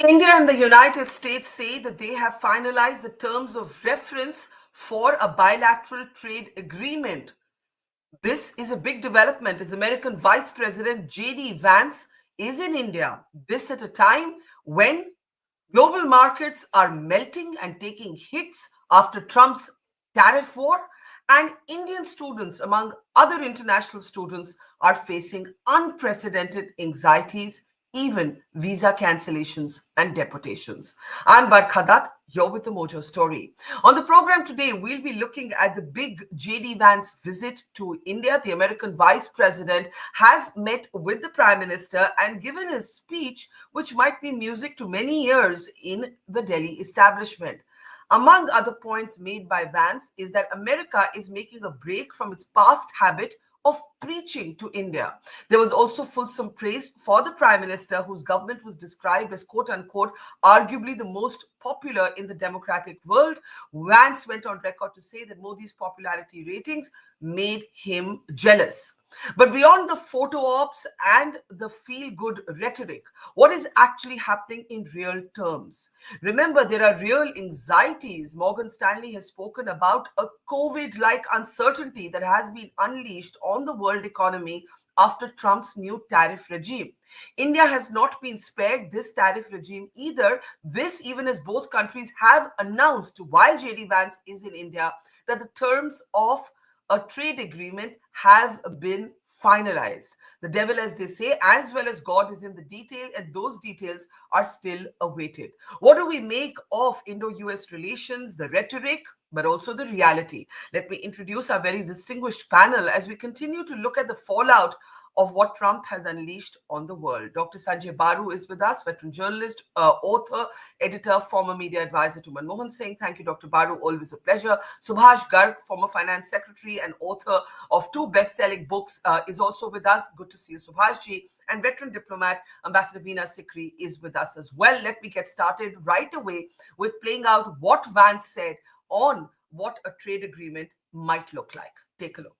India and the United States say that they have finalized the terms of reference for a bilateral trade agreement. This is a big development as American Vice President JD Vance is in India. This at a time when global markets are melting and taking hits after Trump's tariff war, and Indian students, among other international students, are facing unprecedented anxieties, even visa cancellations and deportations. I'm Barkha Dutt, you're with the Mojo Story. On the program today, we'll be looking at the big JD Vance visit to India. The American Vice President has met with the Prime Minister and given his speech, which might be music to many ears in the Delhi establishment. Among other points made by Vance is that America is making a break from its past habit of preaching to India. There was also fulsome praise for the Prime Minister, whose government was described as, quote unquote, arguably the most popular in the democratic world. Vance went on record to say that Modi's popularity ratings made him jealous. But beyond the photo ops and the feel-good rhetoric, what is actually happening in real terms? Remember, there are real anxieties. Morgan Stanley has spoken about a COVID-like uncertainty that has been unleashed on the world economy after Trump's new tariff regime. India has not been spared this tariff regime either. This, even as both countries have announced, while JD Vance is in India, that the terms of a trade agreement have been finalized. The devil, as they say, as well as God, is in the detail, and those details are still awaited. What do we make of Indo-US relations, the rhetoric, but also the reality? Let me introduce our very distinguished panel as we continue to look at the fallout of what Trump has unleashed on the world. Dr. Sanjay Baru is with us, veteran journalist, author, editor, former media advisor to Manmohan Singh. Thank you, Dr. Baru. Always a pleasure. Subhash Garg, former finance secretary and author of 2 best-selling books, is also with us. Good to see you, Subhashji. And veteran diplomat, Ambassador Vance Jaipur, is with us as well. Let me get started right away with playing out what Vance said on what a trade agreement might look like. Take a look.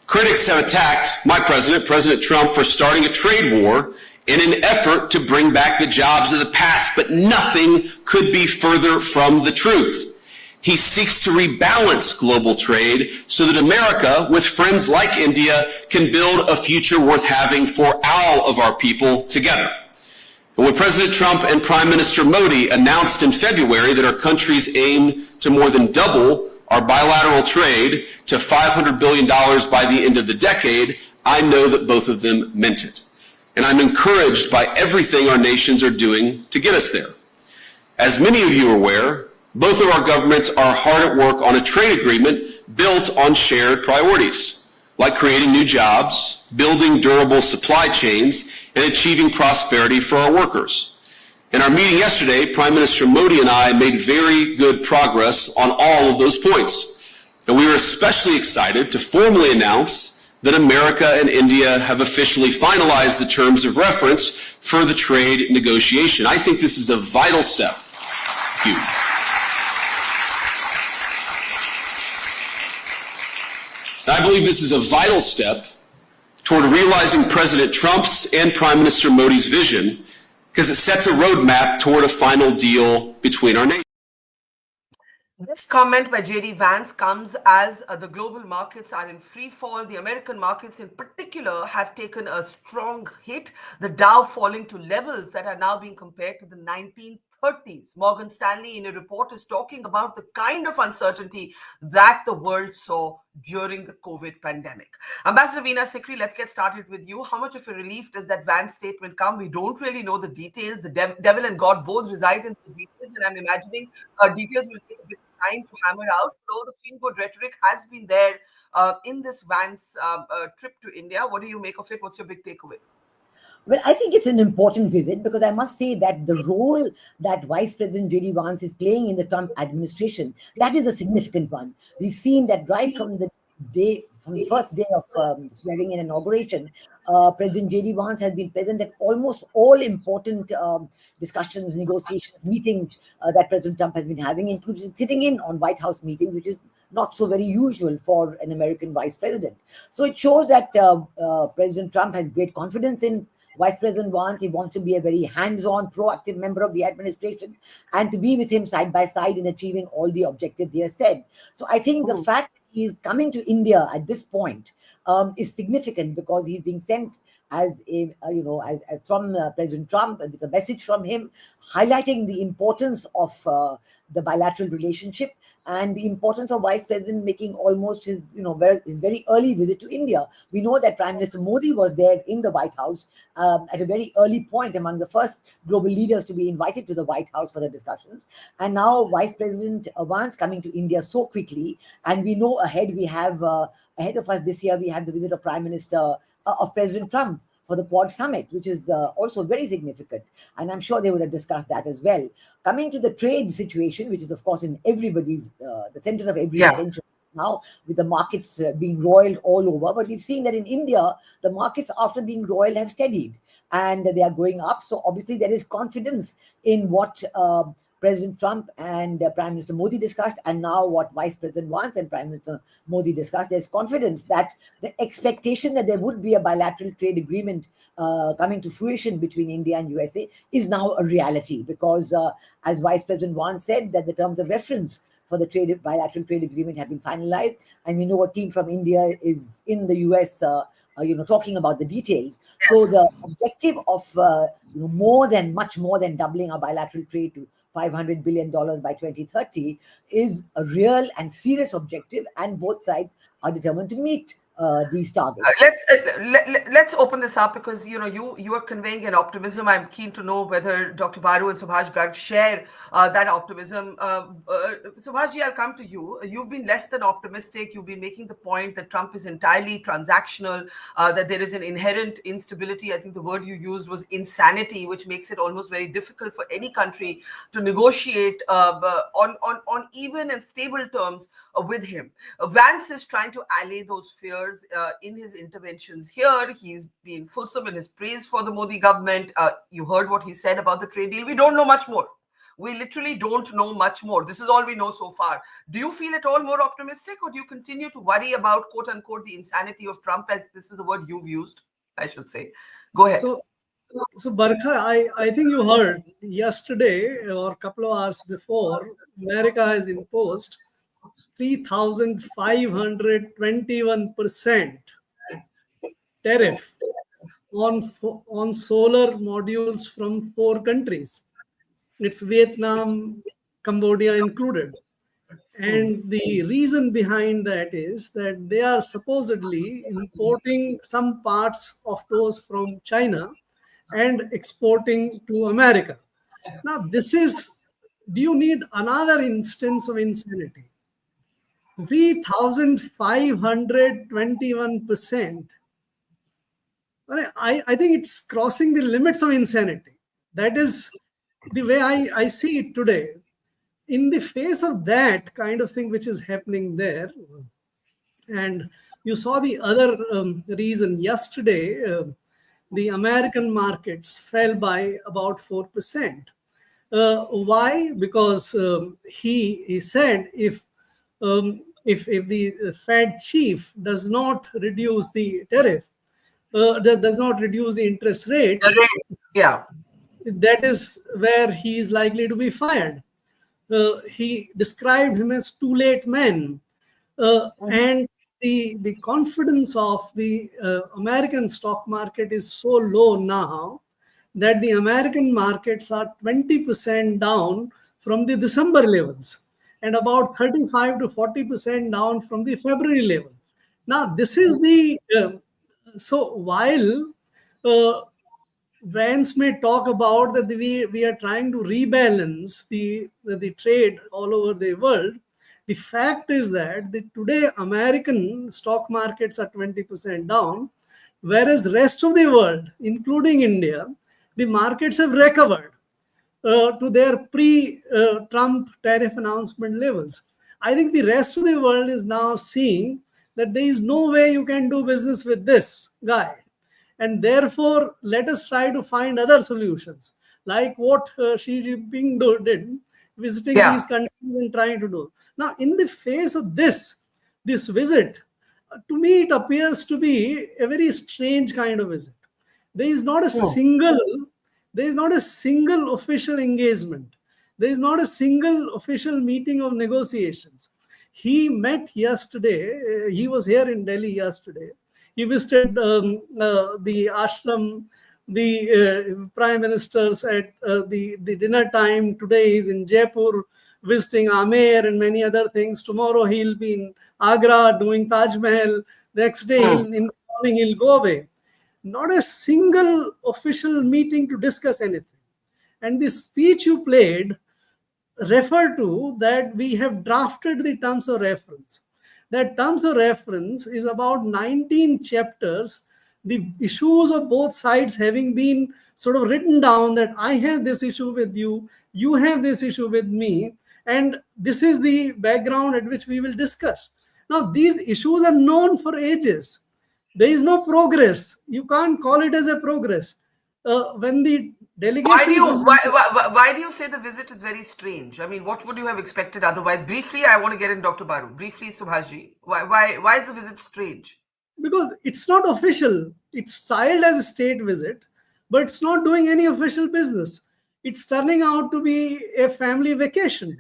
Critics have attacked my president, President Trump, for starting a trade war in an effort to bring back the jobs of the past, but nothing could be further from the truth. He seeks to rebalance global trade so that America, with friends like India, can build a future worth having for all of our people together. And when President Trump and Prime Minister Modi announced in February that our countries aim to more than double our bilateral trade to $500 billion by the end of the decade, I know that both of them meant it. And I'm encouraged by everything our nations are doing to get us there. As many of you are aware, both of our governments are hard at work on a trade agreement built on shared priorities, like creating new jobs, building durable supply chains, and achieving prosperity for our workers. In our meeting yesterday, Prime Minister Modi and I made very good progress on all of those points. And we were especially excited to formally announce that America and India have officially finalized the terms of reference for the trade negotiation. I think this is a vital step. Thank you. I believe this is a vital step toward realizing President Trump's and Prime Minister Modi's vision, because it sets a roadmap toward a final deal between our nations. This comment by JD Vance comes as the global markets are in free fall. The American markets in particular have taken a strong hit, the Dow falling to levels that are now being compared to the 1930s. Morgan Stanley in a report is talking about the kind of uncertainty that the world saw during the COVID pandemic. Ambassador Vance Jaipur, let's get started with you. How much of a relief does that Vance statement come? We don't really know the details. The devil and God both reside in those details, and I'm imagining details will take a bit of time to hammer out. So the feel-good rhetoric has been there in this Vance trip to India. What do you make of it? What's your big takeaway? Well, I think it's an important visit because I must say that the role that Vice President JD Vance is playing in the Trump administration, that is a significant one. We've seen that right from the first day of swearing in inauguration, President JD Vance has been present at almost all important discussions, negotiations, meetings that President Trump has been having, including sitting in on White House meetings, which is not so very usual for an American vice president. So it shows that President Trump has great confidence in Vice President Vance, he wants to be a very hands-on, proactive member of the administration and to be with him side by side in achieving all the objectives he has said. So I think the fact that he is coming to India at this point is significant because he's being sent as a, as from President Trump with a message from him highlighting the importance of the bilateral relationship and the importance of Vice President making almost his, his very early visit to India. We know that Prime Minister Modi was there in the White House at a very early point, among the first global leaders to be invited to the White House for the discussions. And now Vice President Vance coming to India so quickly, and we know ahead of us this year we have the visit of of President Trump for the Quad Summit, which is also very significant. And I'm sure they would have discussed that as well. Coming to the trade situation, which is, of course, in everybody's, the center of every attention now, with the markets being roiled all over. But we've seen that in India, the markets, after being roiled, have steadied and they are going up. So obviously, there is confidence in what President Trump and Prime Minister Modi discussed, and now what Vice President Vance and Prime Minister Modi discussed. There's confidence that the expectation that there would be a bilateral trade agreement coming to fruition between India and USA is now a reality because, as Vice President Vance said, that the terms of reference for the bilateral trade agreement have been finalized, and we know a team from India is in the US, talking about the details. Yes. So the objective of much more than doubling our bilateral trade to $500 billion by 2030 is a real and serious objective, and both sides are determined to meet these targets. Let's open this up because you are conveying an optimism. I'm keen to know whether Dr. Baru and Subhash Garg share that optimism. Subhashji, I'll come to you. You've been less than optimistic. You've been making the point that Trump is entirely transactional, that there is an inherent instability. I think the word you used was insanity, which makes it almost very difficult for any country to negotiate on even and stable terms with him. Vance is trying to allay those fears in his interventions here. He's been fulsome in his praise for the Modi government. You heard what he said about the trade deal. We don't know much more. We literally don't know much more. This is all we know so far. Do you feel at all more optimistic, or do you continue to worry about, quote unquote, the insanity of Trump, as this is the word you've used, I should say? Go ahead. So Barkha, I think you heard yesterday or a couple of hours before, America has imposed 3,521% tariff on solar modules from 4 countries. It's Vietnam, Cambodia included. And the reason behind that is that they are supposedly importing some parts of those from China and exporting to America. Now, do you need another instance of insanity? 3,521%. I think it's crossing the limits of insanity. That is the way I see it today. In the face of that kind of thing which is happening there, and you saw the other reason yesterday, the American markets fell by about 4%. Why? Because he said if the Fed chief does not reduce the tariff, does not reduce the interest rate, that is where he is likely to be fired. He described him as too late man. And the confidence of the American stock market is so low now that the American markets are 20% down from the December levels and about 35 to 40% down from the February level. Now, this is so while Vance may talk about that we are trying to rebalance the trade all over the world, the fact is that today American stock markets are 20% down, whereas rest of the world, including India, the markets have recovered to their pre-Trump tariff announcement levels. I think the rest of the world is now seeing that there is no way you can do business with this guy. And therefore, let us try to find other solutions, like what Xi Jinping did, visiting these countries and trying to do. Now, in the face of this visit, to me, it appears to be a very strange kind of visit. There is not a single official engagement. There is not a single official meeting of negotiations. He met yesterday. He was here in Delhi yesterday. He visited the ashram, the prime ministers at the dinner time. Today he's in Jaipur visiting Amer and many other things. Tomorrow he'll be in Agra doing Taj Mahal. Next day, in the morning, he'll go away. Not a single official meeting to discuss anything. And the speech you played refer to that we have drafted the terms of reference. That terms of reference is about 19 chapters, the issues of both sides having been sort of written down, that I have this issue with you, you have this issue with me, and this is the background at which we will discuss. Now, these issues are known for ages. There is no progress. You can't call it as a progress. When the delegation Why do you say the visit is very strange? I mean, what would you have expected otherwise? Briefly, I want to get in Dr. Baru. Briefly, Subhashji, why is the visit strange? Because it's not official. It's styled as a state visit, but it's not doing any official business. It's turning out to be a family vacation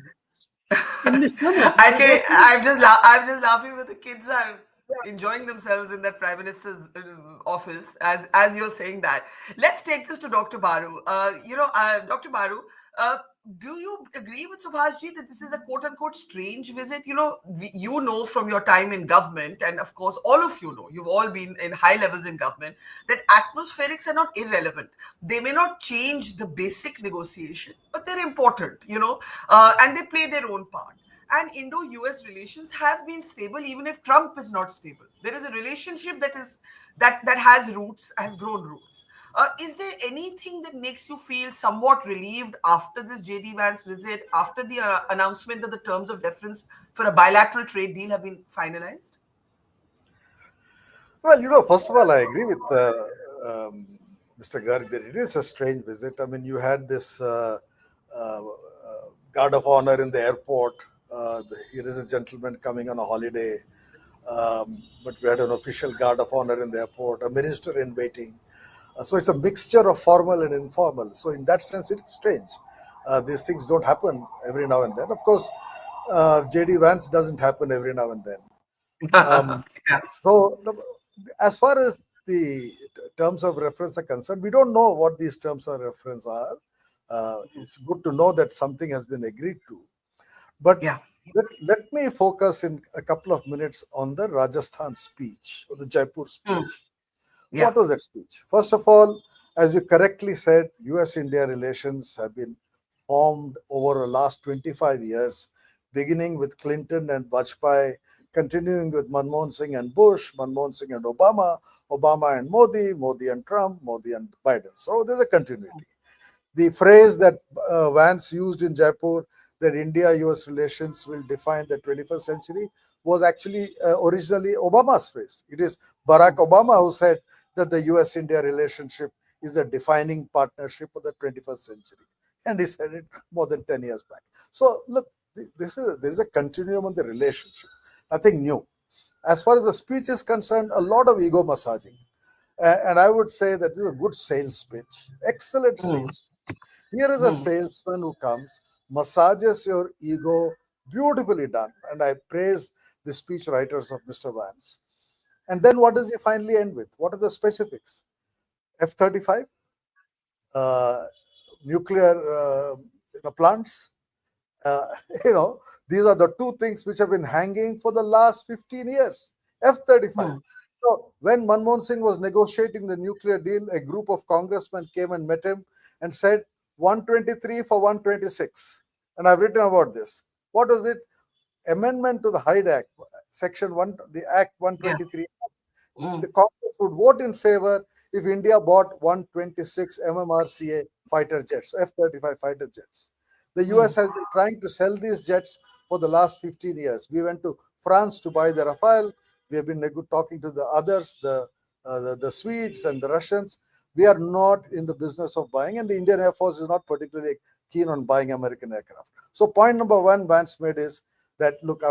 in the summer. I'm just laughing with the kids are enjoying themselves in that prime minister's office as you're saying that. Let's take this to Dr. Baru. Dr. Baru, do you agree with Subhashji that this is a quote unquote strange visit? You know from your time in government, and of course all of you know, you've all been in high levels in government, that atmospherics are not irrelevant. They may not change the basic negotiation, but they're important, and they play their own part. And Indo-US relations have been stable even if Trump is not stable. There is a relationship that has roots, has grown roots. Is there anything that makes you feel somewhat relieved after this JD Vance visit, after the announcement that the terms of reference for a bilateral trade deal have been finalized? Well, first of all, I agree with Mr. Garg that it is a strange visit. I mean, you had this guard of honor in the airport. Here is a gentleman coming on a holiday, but we had an official guard of honor in the airport, a minister in waiting. So it's a mixture of formal and informal. So in that sense, it's strange. These things don't happen every now and then. Of course, JD Vance doesn't happen every now and then. So as far as the terms of reference are concerned, we don't know what these terms of reference are. It's good to know that something has been agreed to. But let me focus in a couple of minutes on the Rajasthan speech, or the Jaipur speech. What was that speech? First of all, as you correctly said, US-India relations have been formed over the last 25 years, beginning with Clinton and Vajpayee, continuing with Manmohan Singh and Bush, Manmohan Singh and Obama, Obama and Modi, Modi and Trump, Modi and Biden. So there's a continuity. The phrase that Vance used in Jaipur, that India-US relations will define the 21st century, was actually originally Obama's phrase. It is Barack Obama who said that the US-India relationship is the defining partnership of the 21st century. And he said it more than 10 years back. So look, this is a continuum of the relationship, nothing new. As far as the speech is concerned, a lot of ego massaging. And I would say that this is a good sales pitch, excellent sales pitch. Here is a salesman who comes, massages your ego, beautifully done. And I praise the speech writers of Mr. Vance. And then what does he finally end with? What are the specifics? F-35, nuclear plants. These are the two things which have been hanging for the last 15 years. F-35. So when Manmohan Singh was negotiating the nuclear deal, a group of congressmen came and met him and said 123 for 126. And I've written about this. What was it? Amendment to the Hyde Act, Section 1, the Act 123. The Congress would vote in favor if India bought 126 MMRCA fighter jets, F-35 fighter jets. The US has been trying to sell these jets for the last 15 years. We went to France to buy the Rafale. We have been talking to the others, the Swedes and the Russians. We are not in the business of buying, and the Indian Air Force is not particularly keen on buying American aircraft. So point number one Vance made is that, look,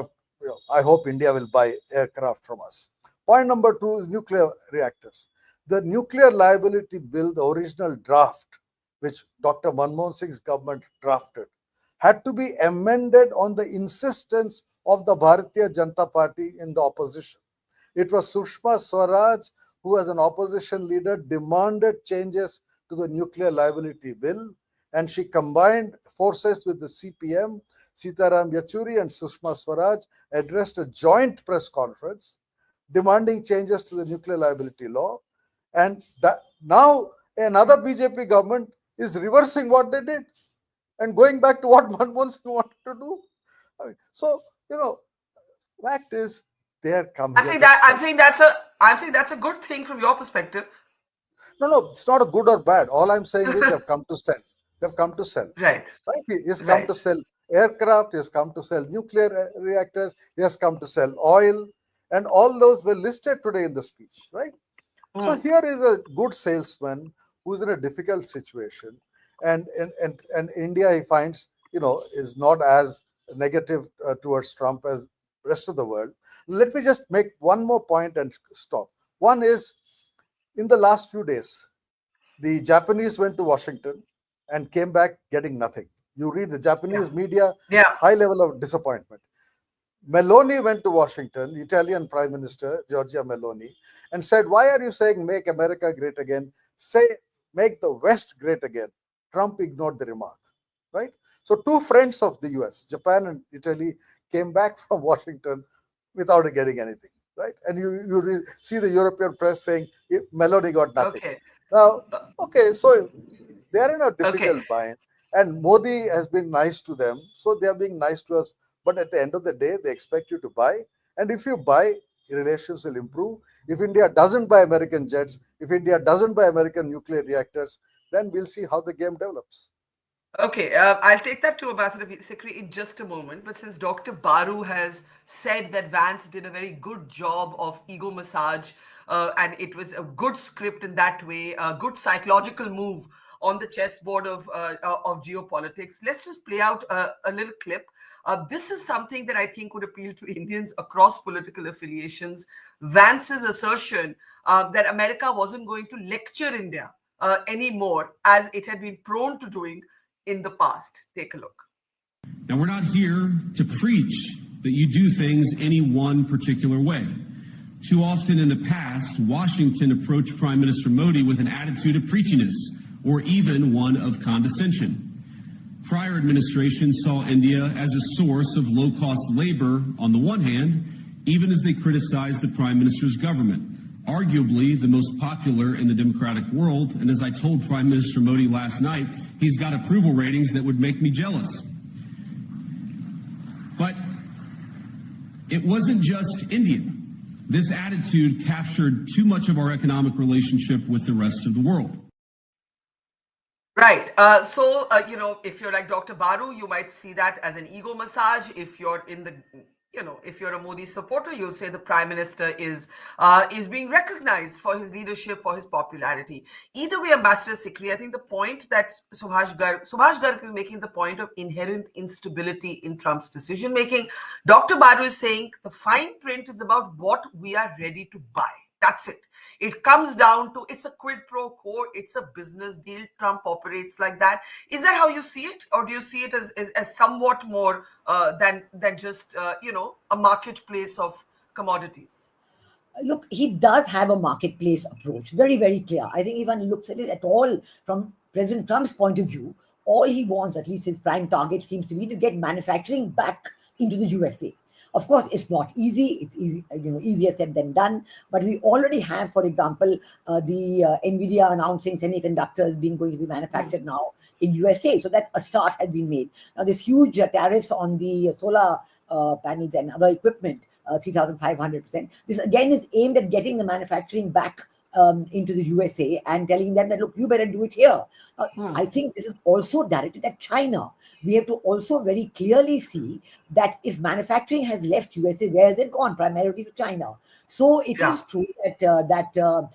I hope India will buy aircraft from us. Point number two is nuclear reactors. The nuclear liability bill, the original draft, which Dr. Manmohan Singh's government drafted, had to be amended on the insistence of the Bharatiya Janata Party in the opposition. It was Sushma Swaraj, who as an opposition leader demanded changes to the nuclear liability bill, and she combined forces with the CPM. Sitaram Yechury and Sushma Swaraj addressed a joint press conference demanding changes to the nuclear liability law, and that now another BJP government is reversing what they did and going back to what Manmohan Singh wanted to do. So, fact is, they are come I'm here saying to that stay. I'm saying that's a good thing from your perspective. No, it's not a good or bad. All I'm saying is they've come to sell. They've come to sell. Right. Right? He has come Right. to sell aircraft. He has come to sell nuclear reactors. He has come to sell oil, and all those were listed today in the speech. Right. So here is a good salesman who's in a difficult situation, and India, he finds, is not as negative towards Trump as rest of the world. Let me just make one more point and stop. One is, in the last few days, the Japanese went to Washington and came back getting nothing. You read the Japanese media, high level of disappointment. Meloni went to Washington, Italian Prime Minister Giorgia Meloni, and said, "Why are you saying make America great again? Say make the West great again." Trump ignored the remark, right? So two friends of the US, Japan and Italy, came back from Washington without getting anything, right? And you see the European press saying Meloni got nothing. Okay. Now, okay, so they are in a Okay. difficult bind, and Modi has been nice to them, so they are being nice to us. But at the end of the day, they expect you to buy, and if you buy, relations will improve. If India doesn't buy American jets, if India doesn't buy American nuclear reactors, then we'll see how the game develops. Okay, I'll take that to Ambassador Sikri in just a moment. But since Dr. Baru has said that Vance did a very good job of ego massage, and it was a good script in that way, a good psychological move on the chessboard of geopolitics, let's just play out a little clip. This is something that I think would appeal to Indians across political affiliations. Vance's assertion that America wasn't going to lecture India anymore, as it had been prone to doing in the past. Take a look. Now, we're not here to preach that you do things any one particular way. Too often in the past, Washington approached Prime Minister Modi with an attitude of preachiness or even one of condescension. Prior administrations saw India as a source of low-cost labor on the one hand, even as they criticized the Prime Minister's government, arguably the most popular in the democratic world. And as I told Prime Minister Modi last night, he's got approval ratings that would make me jealous. But it wasn't just India. This attitude captured too much of our economic relationship with the rest of the world. Right. So, if you're like Dr. Baru, you might see that as an ego massage. If you're in the if you're a Modi supporter, you'll say the Prime Minister is being recognized for his leadership, for his popularity. Either way, Ambassador Sikri, I think the point that Subhash Garg is making, the point of inherent instability in Trump's decision making. Dr. Baru is saying the fine print is about what we are ready to buy. That's it. It comes down to, it's a quid pro quo, it's a business deal. Trump operates like that. Is that how you see it? Or do you see it as somewhat more than just, a marketplace of commodities? Look, he does have a marketplace approach, very, very clear. I think if one looks at it at all from President Trump's point of view, all he wants, at least his prime target, seems to be to get manufacturing back into the USA. Of course, it's not easy. It's easy, easier said than done. But we already have, for example, the NVIDIA announcing semiconductors going to be manufactured now in USA. So that a start has been made. Now, there's huge tariffs on the solar panels and other equipment, 3,500%. This again is aimed at getting the manufacturing back into the USA and telling them that, look, you better do it here. I think this is also directed at China. We have to also very clearly see that if manufacturing has left USA, where has it gone? Primarily to China. So it is true that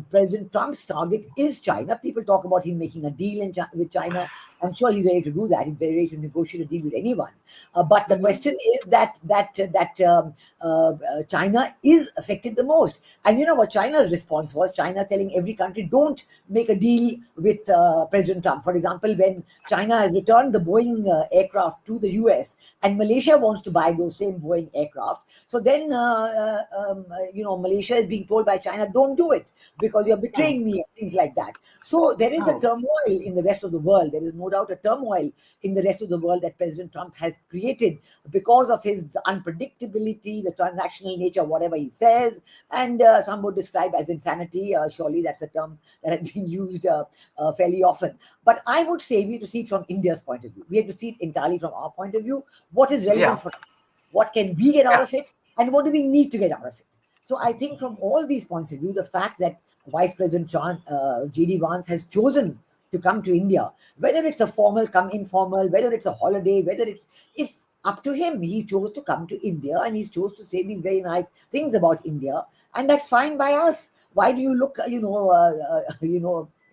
President Trump's target is China. People talk about him making a deal with China. I'm sure he's ready to do that. He's very ready to negotiate a deal with anyone. But the question is that China is affected the most. And you know what China's response was? China telling every country, don't make a deal with President Trump. For example, when China has returned the Boeing aircraft to the US and Malaysia wants to buy those same Boeing aircraft, so then Malaysia is being told by China, don't do it because you're betraying me and things like that. So there is a turmoil in the rest of the world. There is no doubt a turmoil in the rest of the world that President Trump has created because of his unpredictability, the transactional nature of whatever he says, and some would describe as insanity. Surely that's a term that has been used fairly often. But I would say we have to see it from India's point of view. We have to see it entirely from our point of view. What is relevant for us? What can we get out of it? And what do we need to get out of it? So I think from all these points of view, the fact that Vice President JD Vance has chosen to come to India, whether it's a formal, come informal, whether it's a holiday, whether it's up to him. He chose to come to India and he chose to say these very nice things about India, and that's fine by us. Why do you look, in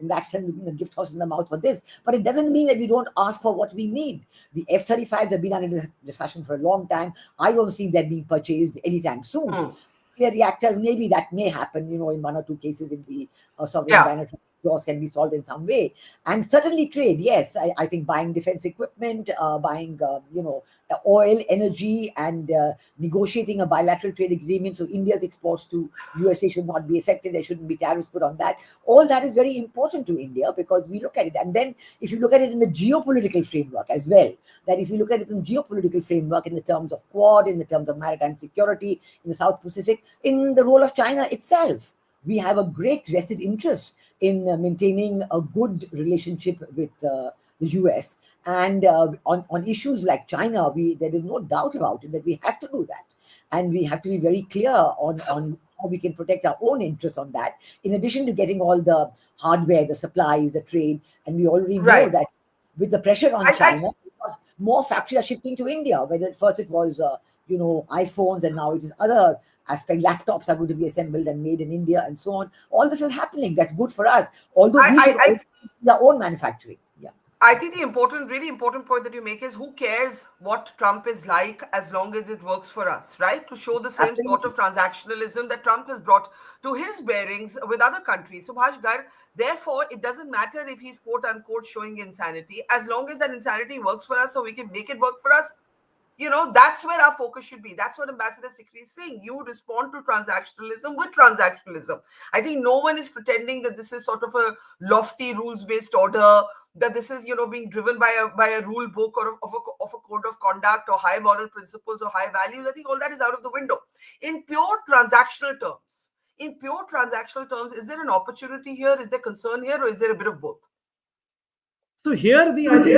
that sense, a gift horse in the mouth for this? But it doesn't mean that we don't ask for what we need. The F-35s have been under discussion for a long time. I don't see them being purchased anytime soon. Nuclear reactors, maybe that may happen, in one or two cases if the sovereign bilateral laws can be solved in some way. And certainly trade, yes. I think buying defense equipment, buying, oil, energy, and negotiating a bilateral trade agreement so India's exports to USA should not be affected. There shouldn't be tariffs put on that. All that is very important to India because we look at it. And then if you look at it in the geopolitical framework as well, that if you look at it in geopolitical framework in the terms of Quad, in the terms of maritime security, in the South Pacific, in the role of China itself, we have a great vested interest in maintaining a good relationship with the US. And on issues like China, there is no doubt about it that we have to do that. And we have to be very clear on how we can protect our own interests on that, in addition to getting all the hardware, the supplies, the trade. And we already know that with the pressure on China, more factories are shifting to India. Whether at first it was, iPhones, and now it is other aspects. Laptops are going to be assembled and made in India, and so on. All this is happening. That's good for us. Although we should do our own manufacturing. Yeah. I think the really important point that you make is who cares what Trump is like as long as it works for us, right? To show the same sort of transactionalism that Trump has brought to his bearings with other countries. So, Bhashgar, therefore, it doesn't matter if he's quote unquote showing insanity, as long as that insanity works for us so we can make it work for us. That's where our focus should be. That's what Ambassador Sikri is saying. You respond to transactionalism with transactionalism. I think no one is pretending that this is sort of a lofty rules-based order, that this is, being driven by a rule book or of a code of conduct or high moral principles or high values. I think all that is out of the window. In pure transactional terms, is there an opportunity here? Is there concern here, or is there a bit of both? So here, I think the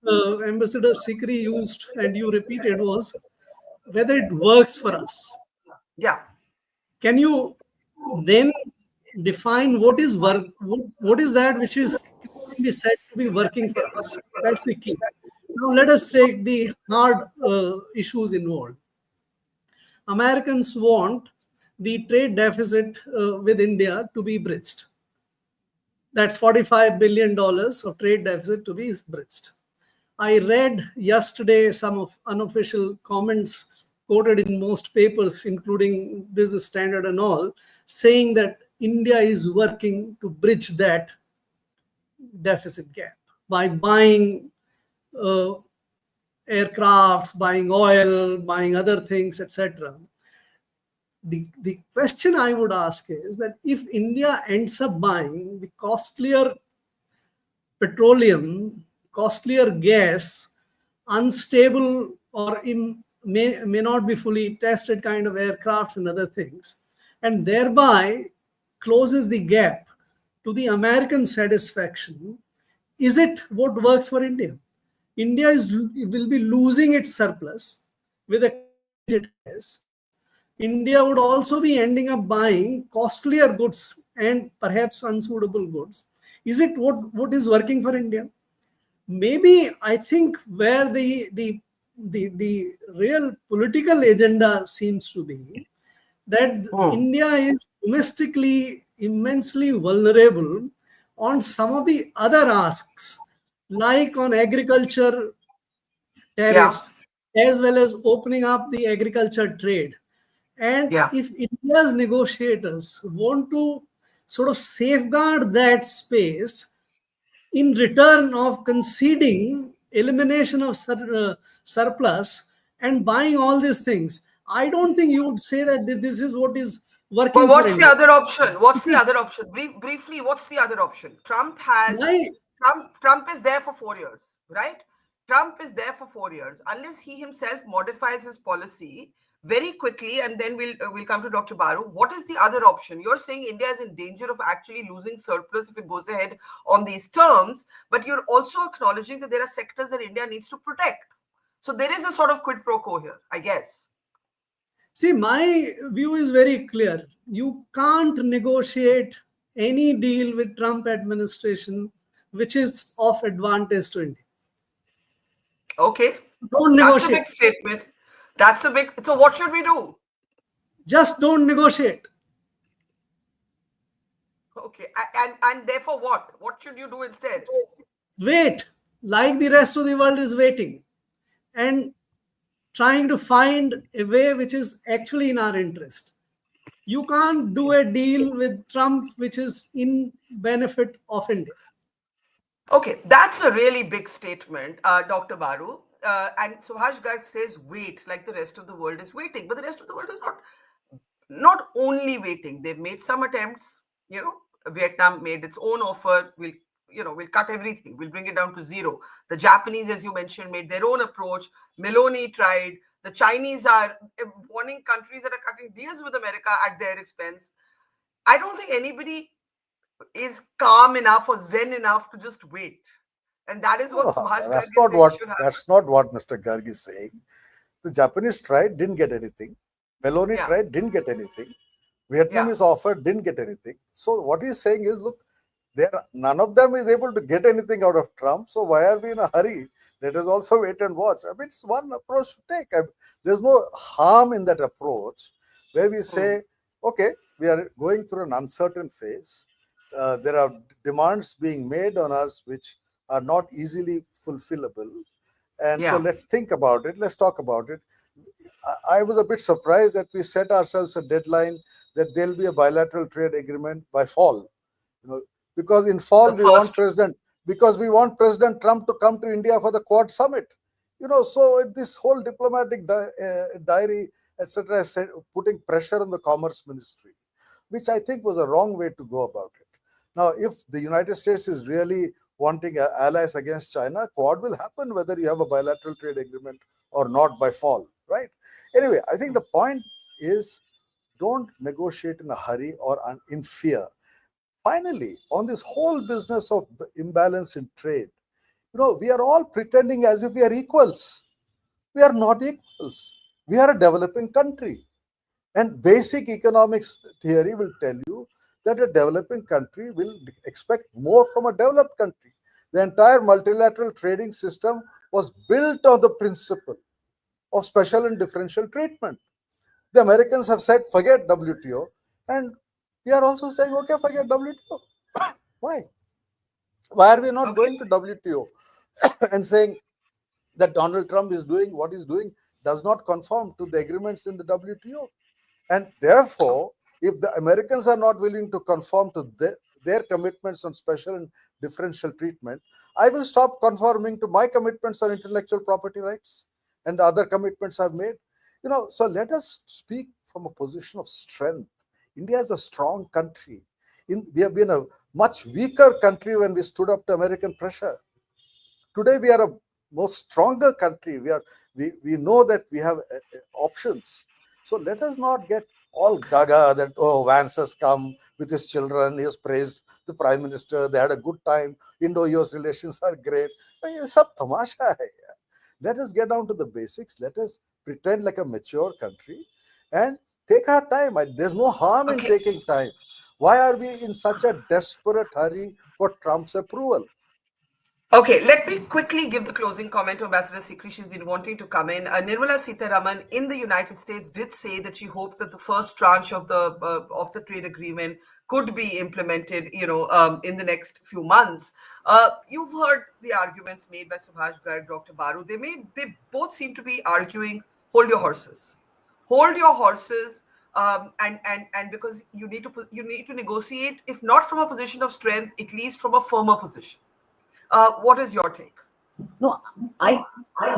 word Ambassador Sikri used and you repeated was whether it works for us. Yeah. Can you then define what is work? What is that which is can be said to be working for us? That's the key. Now let us take the hard issues involved. Americans want the trade deficit with India to be bridged. That's $45 billion of trade deficit to be bridged. I read yesterday some of unofficial comments quoted in most papers, including Business Standard and all, saying that India is working to bridge that deficit gap by buying aircrafts, buying oil, buying other things, etc. The question I would ask is that if India ends up buying the costlier petroleum, costlier gas, unstable or may not be fully tested kind of aircrafts and other things, and thereby closes the gap to the American satisfaction, is it what works for India? India will be losing its surplus with a it has, India would also be ending up buying costlier goods and perhaps unsuitable goods. Is it what is working for India? Maybe I think where the real political agenda seems to be that India is domestically immensely vulnerable on some of the other asks, like on agriculture Yeah, tariffs, as well as opening up the agriculture trade. And yeah. if India's negotiators want to sort of safeguard that space in return of conceding elimination of surplus and buying all these things, I don't think you would say that this is what is Well, working for what's the India. other option? What's the Because other option? Briefly, what's the other option? my Trump is there for 4 years, right? Trump is there for 4 years. Unless he himself modifies his policy very quickly, and then we'll come to Dr. Baru. What is the other option? You're saying India is in danger of actually losing surplus if it goes ahead on these terms, but you're also acknowledging that there are sectors that India needs to protect. So there is a sort of quid pro quo here, I guess. See, my view is very clear. You can't negotiate any deal with Trump administration which is of advantage to India. Okay, Don't that's a negotiate. big statement. That's a big. So what should we do? Just don't negotiate. Okay, and therefore what? What should you do instead? Wait, like the rest of the world is waiting and trying to find a way which is actually in our interest. You can't do a deal with Trump which is in benefit of India. Okay, that's a really big statement, Dr. Baru. And Subhash Garg says wait, like the rest of the world is waiting, but the rest of the world is not only waiting. They've made some attempts. Vietnam made its own offer. We'll cut everything. We'll bring it down to zero. The Japanese, as you mentioned, made their own approach. Meloni tried. The Chinese are warning countries that are cutting deals with America at their expense. I don't think anybody is calm enough or zen enough to just wait. And that is what No, Subhash Garg that's is not saying what should happen. that's not what Mr. Garg is saying. The Japanese tried, didn't get anything. Meloni Yeah, tried, didn't get anything. yeah. Vietnamese offered, didn't get anything. So what he's saying is, look, none of them is able to get anything out of Trump. So why are we in a hurry? Let us also wait and watch. I mean, it's one approach to take. There's no harm in that approach, where we say, okay, we are going through an uncertain phase. There are demands being made on us which are not easily fulfillable. And so Yeah. let's think about it. Let's talk about it. I was a bit surprised that we set ourselves a deadline that there'll be a bilateral trade agreement by fall. You know, because in fall The first. we want President Trump to come to India for the Quad summit. So this whole diplomatic diary, etc., putting pressure on the Commerce Ministry, which I think was a wrong way to go about it. Now, if the United States is really wanting allies against China, Quad will happen whether you have a bilateral trade agreement or not by fall, right? Anyway, I think the point is, don't negotiate in a hurry or in fear. Finally, on this whole business of imbalance in trade, we are all pretending as if we are equals. We are not equals. We are a developing country. And basic economics theory will tell you that a developing country will expect more from a developed country. The entire multilateral trading system was built on the principle of special and differential treatment. The Americans have said, forget WTO, and we are also saying, okay, forget WTO. Why? Why are we not Okay. going to WTO and saying that Donald Trump is doing what he's doing does not conform to the agreements in the WTO? And therefore, if the Americans are not willing to conform to their commitments on special and differential treatment, I will stop conforming to my commitments on intellectual property rights and the other commitments I've made. So let us speak from a position of strength. India is a strong country. We have been a much weaker country when we stood up to American pressure. Today we are a more stronger country. We know that we have options. So let us not get all gaga that, oh, Vance has come with his children, he has praised the prime minister, they had a good time, Indo-US relations are great. Ye sab tamasha hai. Let us get down to the basics. Let us pretend like a mature country and Take our time. There's no harm in Okay. taking time. Why are we in such a desperate hurry for Trump's approval? Okay, let me quickly give the closing comment to Ambassador Sikri. She's been wanting to come in. Nirmala Sitharaman in the United States did say that she hoped that the first tranche of the trade agreement could be implemented, in the next few months. You've heard the arguments made by Subhash Garg, Dr. Baru. They both seem to be arguing, hold your horses, hold your horses. And because you need to negotiate, if not from a position of strength, at least from a firmer position. What is your take? No, I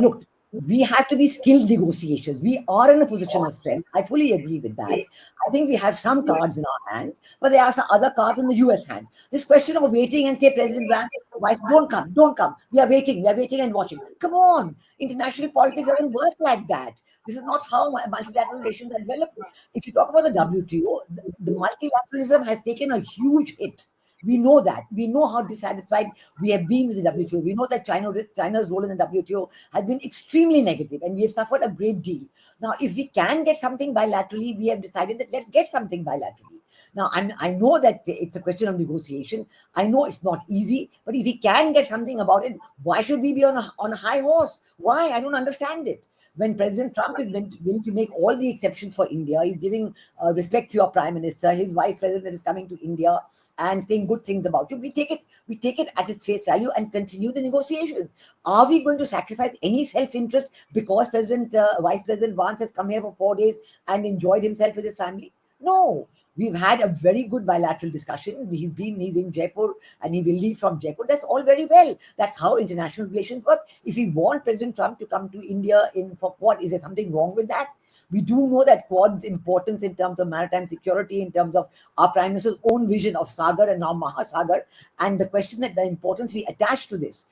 look. We have to be skilled negotiators. We are in a position of strength. I fully agree with that. I think we have some cards in our hand, but there are some other cards in the US hand. This question of waiting and say, President Vance, why don't come. We are waiting and watching. Come on. International politics doesn't work like that. This is not how multilateral relations are developed. If you talk about the WTO, the multilateralism has taken a huge hit. We know that. We know how dissatisfied we have been with the WTO. We know that China's role in the WTO has been extremely negative, and we have suffered a great deal. Now, if we can get something bilaterally, we have decided that let's get something bilaterally. Now, I know that it's a question of negotiation. I know it's not easy, but if we can get something about it, why should we be on a high horse? Why? I don't understand it. When President Trump is willing to make all the exceptions for India, he's giving respect to your prime minister, his vice president is coming to India and saying good things about you. We take it at its face value and continue the negotiations. Are we going to sacrifice any self-interest because Vice President Vance has come here for 4 days and enjoyed himself with his family? No, we've had a very good bilateral discussion. He's in Jaipur and he will leave from Jaipur. That's all very well. That's how international relations work. If we want President Trump to come to India for Quad, is there something wrong with that? We do know that Quad's importance in terms of maritime security, in terms of our Prime Minister's own vision of Sagar and now Mahasagar, and the question that the importance we attach to this.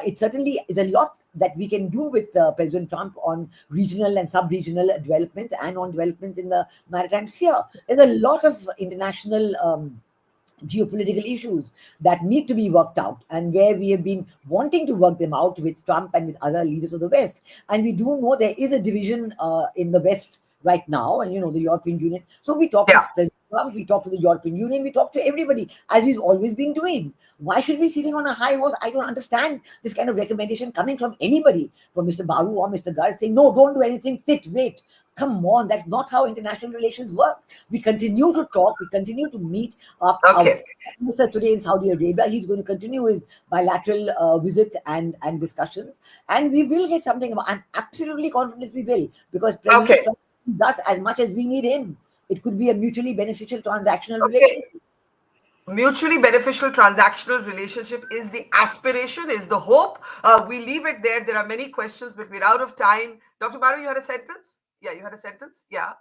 It certainly is a lot that we can do with President Trump on regional and sub-regional developments and on developments in the maritime sphere. There's a lot of international geopolitical issues that need to be worked out, and where we have been wanting to work them out with Trump and with other leaders of the West. And we do know there is a division in the West right now, and the European Union. So we talk to President Trump, we talk to the European Union, we talk to everybody, as he's always been doing. Why should we be sitting on a high horse? I don't understand this kind of recommendation coming from anybody, from Mr. Baru or Mr. Garg, saying, no, don't do anything, sit, wait. Come on, that's not how international relations work. We continue to talk, we continue to meet. Our minister today in Saudi Arabia, he's going to continue his bilateral visits and discussions, and we will get something. I'm absolutely confident we will, because President Trump does as much as we need him. It could be a mutually beneficial transactional relationship. Mutually beneficial transactional relationship is the aspiration, is the hope. We leave it there. There are many questions, but we're out of time. Dr. Baru, you had a sentence? Yeah, you had a sentence? Yeah.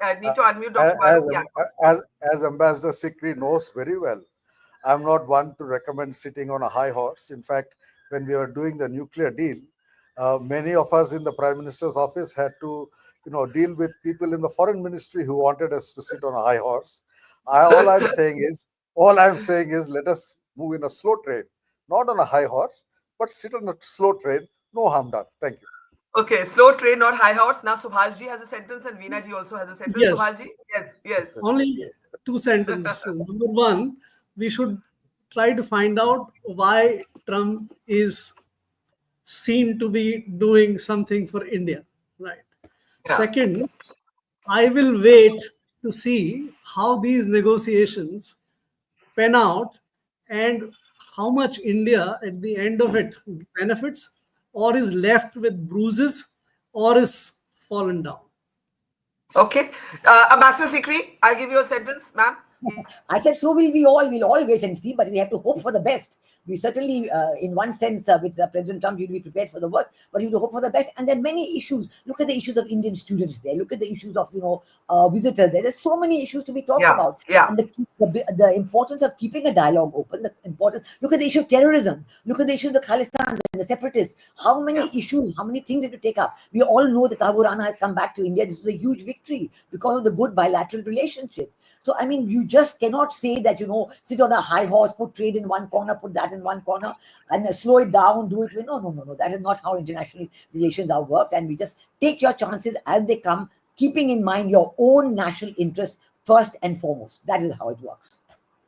I need to unmute Dr. Baru. As Ambassador Sikri knows very well, I'm not one to recommend sitting on a high horse. In fact, when we were doing the nuclear deal, many of us in the Prime Minister's office had to, deal with people in the foreign ministry who wanted us to sit on a high horse. All I'm saying is, let us move in a slow train, not on a high horse, but sit on a slow train. No harm done. Thank you. Okay, slow train, not high horse. Now Subhash ji has a sentence and Veena ji also has a sentence. Yes. Subhash ji? Yes. Only 2 sentences. Number one, we should try to find out why Trump is seen to be doing something for India, right? Yeah. Second, I will wait to see how these negotiations pan out and how much India at the end of it benefits, or is left with bruises, or is fallen down. Okay. Ambassador Sikri, I'll give you a sentence, ma'am. I said, so will we all. We'll all wait and see, but we have to hope for the best. We certainly, in one sense, with President Trump, you'll be prepared for the worst, but you have to hope for the best. And there are many issues. Look at the issues of Indian students there. Look at the issues of, visitors there. There's so many issues to be talked about. Yeah. And the importance of keeping a dialogue open, look at the issue of terrorism. Look at the issue of the Khalistan and the separatists. How many issues, how many things did you take up? We all know that Abu Rana has come back to India. This is a huge victory because of the good bilateral relationship. So, I mean, you just cannot say that, sit on a high horse, put trade in one corner, put that in one corner, and slow it down, do it. No. That is not how international relations are worked. And we just take your chances as they come, keeping in mind your own national interests first and foremost. That is how it works.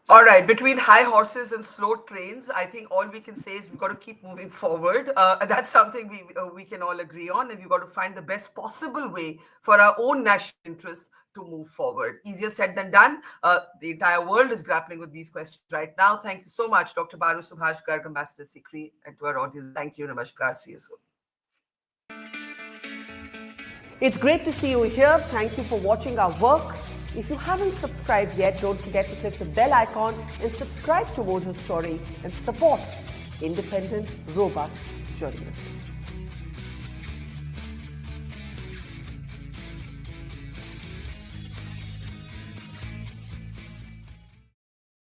All right, between high horses and slow trains, I think all we can say is we've got to keep moving forward. That's something we can all agree on, and we've got to find the best possible way for our own national interests to move forward. Easier said than done. The entire world is grappling with these questions right now. Thank you so much, Dr. Baru Subhash Garg, Ambassador Sikri, and to our audience. Thank you. Namaskar. See you soon. It's great to see you here. Thank you for watching our work. If you haven't subscribed yet, don't forget to click the bell icon and subscribe to Mojo Story and support independent, robust journalism.